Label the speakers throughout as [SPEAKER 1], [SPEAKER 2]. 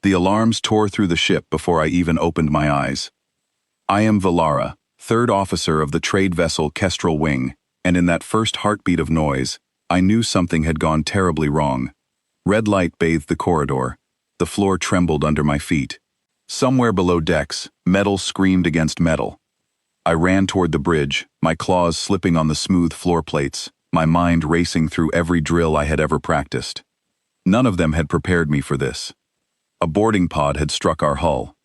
[SPEAKER 1] The alarms tore through the ship before I even opened my eyes. I am Valara, third officer of the trade vessel Kestrel Wing, and in that first heartbeat of noise, I knew something had gone terribly wrong. Red light bathed the corridor. The floor trembled under my feet. Somewhere below decks, metal screamed against metal. I ran toward the bridge, my claws slipping on the smooth floor plates, my mind racing through every drill I had ever practiced. None of them had prepared me for this. A boarding pod had struck our hull.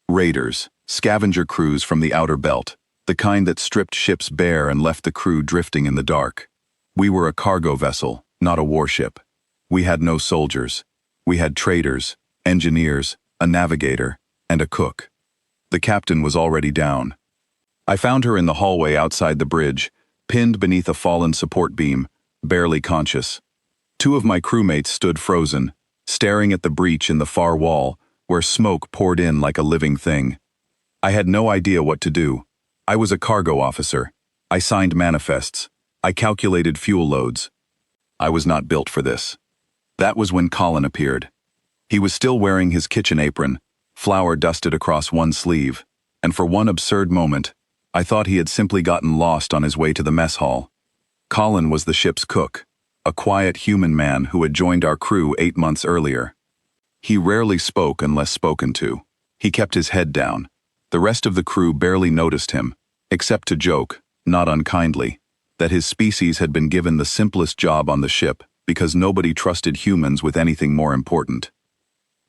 [SPEAKER 1] Raiders, scavenger crews from the outer belt, the kind that stripped ships bare and left the crew drifting in the dark. We were a cargo vessel, not a warship. We had no soldiers. We had traders, engineers, a navigator, and a cook. The captain was already down. I found her in the hallway outside the bridge, pinned beneath a fallen support beam, barely conscious. Two of my crewmates stood frozen, staring at the breach in the far wall, where smoke poured in like a living thing. I had no idea what to do. I was a cargo officer. I signed manifests. I calculated fuel loads. I was not built for this. That was when Colin appeared. He was still wearing his kitchen apron, flour dusted across one sleeve, and for one absurd moment, I thought he had simply gotten lost on his way to the mess hall. Colin was the ship's cook, a quiet human man who had joined our crew 8 months earlier. He rarely spoke unless spoken to. He kept his head down. The rest of the crew barely noticed him, except to joke, not unkindly, that his species had been given the simplest job on the ship because nobody trusted humans with anything more important.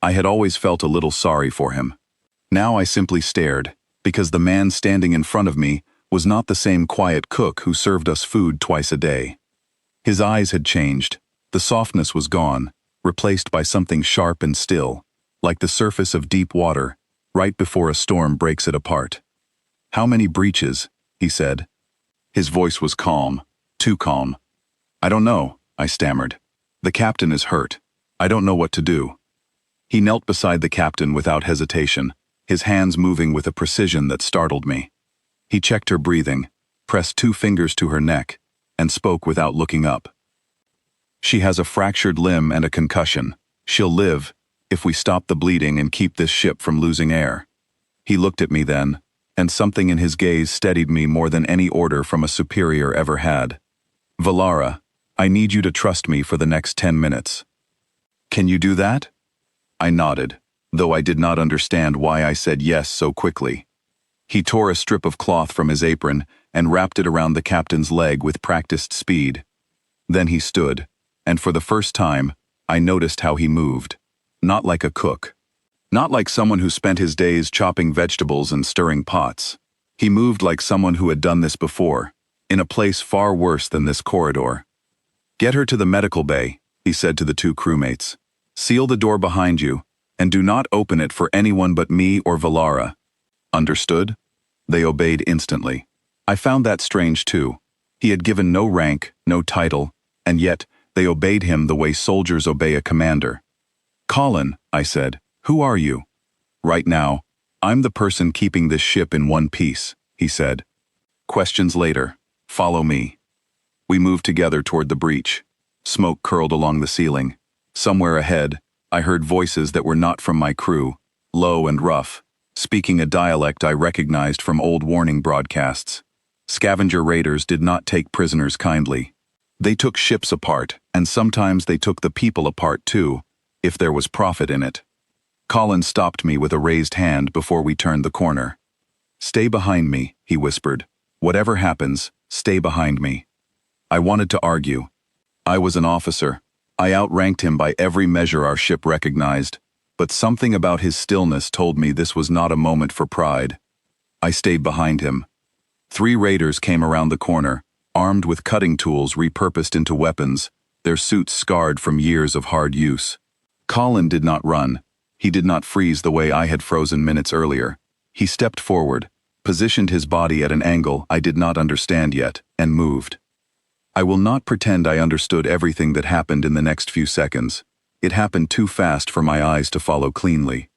[SPEAKER 1] I had always felt a little sorry for him. Now I simply stared, because the man standing in front of me was not the same quiet cook who served us food twice a day. His eyes had changed. The softness was gone, replaced by something sharp and still, like the surface of deep water, right before a storm breaks it apart. "How many breaches?" he said. His voice was calm, too calm. "I don't know," I stammered. "The captain is hurt. I don't know what to do." He knelt beside the captain without hesitation, his hands moving with a precision that startled me. He checked her breathing, pressed 2 fingers to her neck, and spoke without looking up. "She has a fractured limb and a concussion. She'll live, if we stop the bleeding and keep this ship from losing air." He looked at me then, and something in his gaze steadied me more than any order from a superior ever had. "Valara, I need you to trust me for the next 10 minutes. Can you do that?" I nodded, though I did not understand why I said yes so quickly. He tore a strip of cloth from his apron and wrapped it around the captain's leg with practiced speed. Then he stood, and for the first time, I noticed how he moved. Not like a cook. Not like someone who spent his days chopping vegetables and stirring pots. He moved like someone who had done this before, in a place far worse than this corridor. "Get her to the medical bay," he said to the 2 crewmates. "Seal the door behind you, and do not open it for anyone but me or Valara." "Understood?" They obeyed instantly. I found that strange too. He had given no rank, no title, and yet they obeyed him the way soldiers obey a commander. "Colin," I said, "who are you?" "Right now, I'm the person keeping this ship in one piece," he said. "Questions later. Follow me." We moved together toward the breach. Smoke curled along the ceiling. Somewhere ahead, I heard voices that were not from my crew, low and rough, speaking a dialect I recognized from old warning broadcasts. Scavenger raiders did not take prisoners kindly. They took ships apart, and sometimes they took the people apart too, if there was profit in it. Colin stopped me with a raised hand before we turned the corner. "Stay behind me," he whispered. "Whatever happens, stay behind me." I wanted to argue. I was an officer. I outranked him by every measure our ship recognized, but something about his stillness told me this was not a moment for pride. I stayed behind him. 3 raiders came around the corner, armed with cutting tools repurposed into weapons, their suits scarred from years of hard use. Colin did not run. He did not freeze the way I had frozen minutes earlier. He stepped forward, positioned his body at an angle I did not understand yet, and moved. I will not pretend I understood everything that happened in the next few seconds. It happened too fast for my eyes to follow cleanly.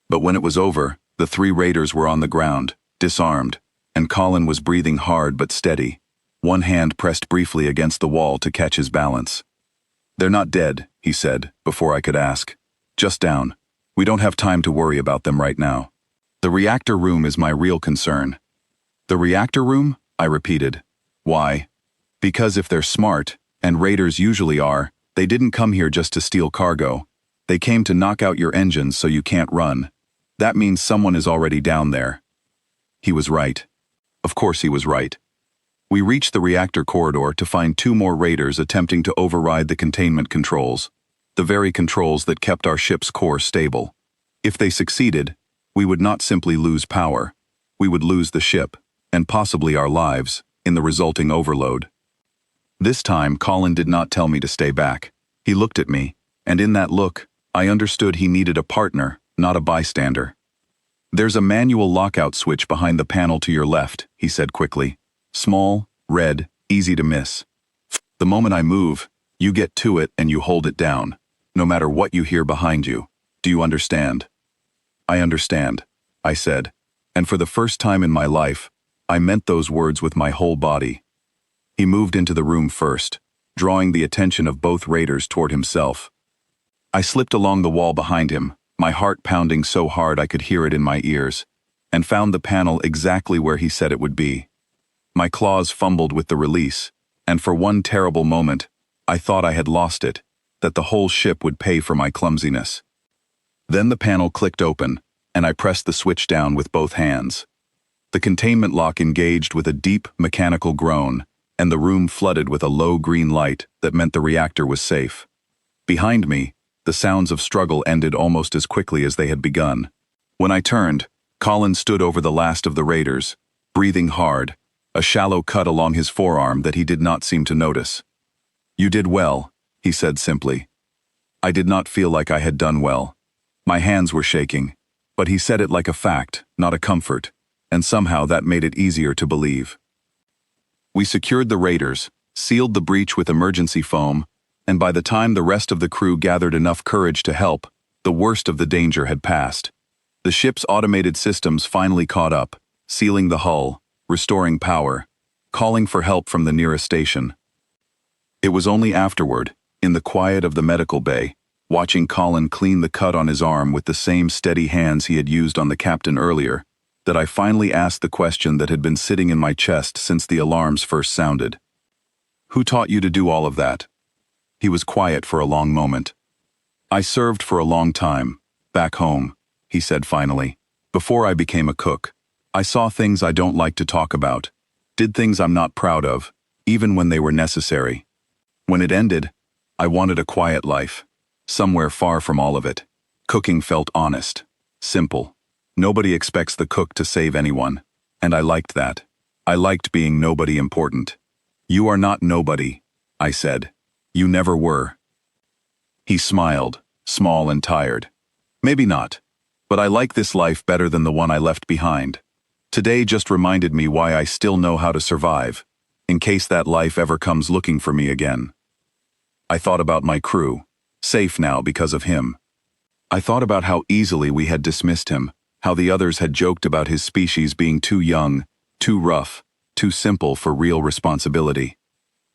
[SPEAKER 1] But when it was over, the 3 raiders were on the ground, disarmed, and Colin was breathing hard but steady, one hand pressed briefly against the wall to catch his balance. "They're not dead," he said, before I could ask. "Just down. We don't have time to worry about them right now. The reactor room is my real concern. The reactor room? I repeated. Why? Because if they're smart, and raiders usually are, they didn't come here just to steal cargo. They came to knock out your engines so you can't run. That means someone is already down there. He was right. Of course he was right. We reached the reactor corridor to find 2 more raiders attempting to override the containment controls, the very controls that kept our ship's core stable. If they succeeded, we would not simply lose power. We would lose the ship, and possibly our lives, in the resulting overload. This time, Colin did not tell me to stay back. He looked at me, and in that look, I understood he needed a partner, not a bystander. There's a manual lockout switch behind the panel to your left, he said quickly. Small, red, easy to miss. The moment I move, you get to it and you hold it down, no matter what you hear behind you. Do you understand? I understand, I said, and for the first time in my life, I meant those words with my whole body. He moved into the room first, drawing the attention of both raiders toward himself. I slipped along the wall behind him, my heart pounding so hard I could hear it in my ears, and found the panel exactly where he said it would be. My claws fumbled with the release, and for one terrible moment, I thought I had lost it, that the whole ship would pay for my clumsiness. Then the panel clicked open, and I pressed the switch down with both hands. The containment lock engaged with a deep, mechanical groan, and the room flooded with a low green light that meant the reactor was safe. Behind me, the sounds of struggle ended almost as quickly as they had begun. When I turned, Colin stood over the last of the raiders, breathing hard, a shallow cut along his forearm that he did not seem to notice. "You did well," he said simply. I did not feel like I had done well. My hands were shaking, but he said it like a fact, not a comfort, and somehow that made it easier to believe. We secured the raiders, sealed the breach with emergency foam, and by the time the rest of the crew gathered enough courage to help, the worst of the danger had passed. The ship's automated systems finally caught up, sealing the hull, restoring power, calling for help from the nearest station. It was only afterward, in the quiet of the medical bay, watching Colin clean the cut on his arm with the same steady hands he had used on the captain earlier, that I finally asked the question that had been sitting in my chest since the alarms first sounded. "Who taught you to do all of that?" He was quiet for a long moment. "I served for a long time, back home," he said finally. "Before I became a cook, I saw things I don't like to talk about, did things I'm not proud of, even when they were necessary. When it ended, I wanted a quiet life, somewhere far from all of it. Cooking felt honest, simple. Nobody expects the cook to save anyone, and I liked that. I liked being nobody important. You are not nobody," I said. "You never were." He smiled, small and tired. "Maybe not, but I like this life better than the one I left behind. Today just reminded me why I still know how to survive, in case that life ever comes looking for me again." I thought about my crew, safe now because of him. I thought about how easily we had dismissed him, how the others had joked about his species being too young, too rough, too simple for real responsibility.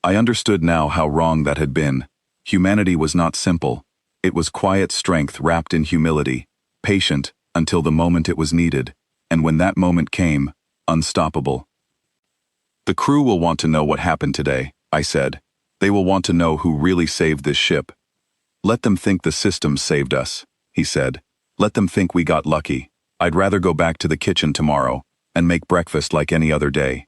[SPEAKER 1] I understood now how wrong that had been. Humanity was not simple. It was quiet strength wrapped in humility, patient until the moment it was needed, and when that moment came, unstoppable. "The crew will want to know what happened today," I said. "They will want to know who really saved this ship." "Let them think the systems saved us," he said. "Let them think we got lucky. I'd rather go back to the kitchen tomorrow and make breakfast like any other day."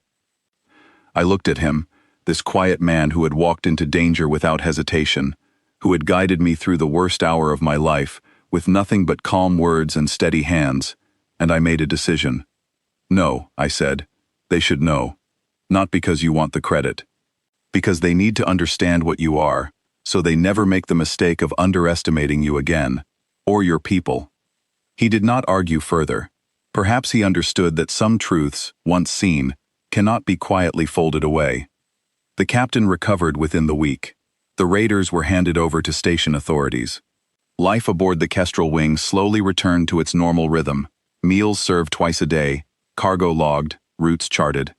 [SPEAKER 1] I looked at him, this quiet man who had walked into danger without hesitation, who had guided me through the worst hour of my life with nothing but calm words and steady hands, and I made a decision. "No," I said, "they should know. Not because you want the credit. Because they need to understand what you are, so they never make the mistake of underestimating you again, or your people." He did not argue further. Perhaps he understood that some truths, once seen, cannot be quietly folded away. The captain recovered within the week. The raiders were handed over to station authorities. Life aboard the Kestrel wing slowly returned to its normal rhythm. Meals served twice a day, cargo logged, routes charted.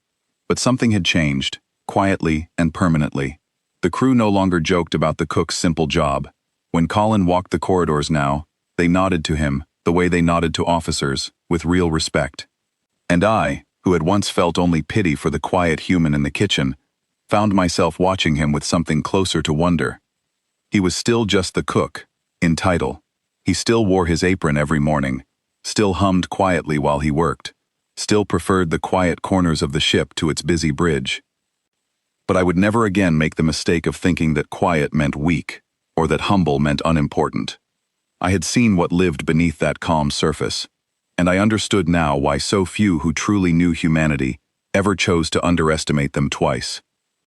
[SPEAKER 1] But something had changed, quietly and permanently. The crew no longer joked about the cook's simple job. When Colin walked the corridors now, they nodded to him, the way they nodded to officers, with real respect. And I, who had once felt only pity for the quiet human in the kitchen, found myself watching him with something closer to wonder. He was still just the cook, in title. He still wore his apron every morning, still hummed quietly while he worked, still preferred the quiet corners of the ship to its busy bridge. But I would never again make the mistake of thinking that quiet meant weak, or that humble meant unimportant. I had seen what lived beneath that calm surface, and I understood now why so few who truly knew humanity ever chose to underestimate them twice.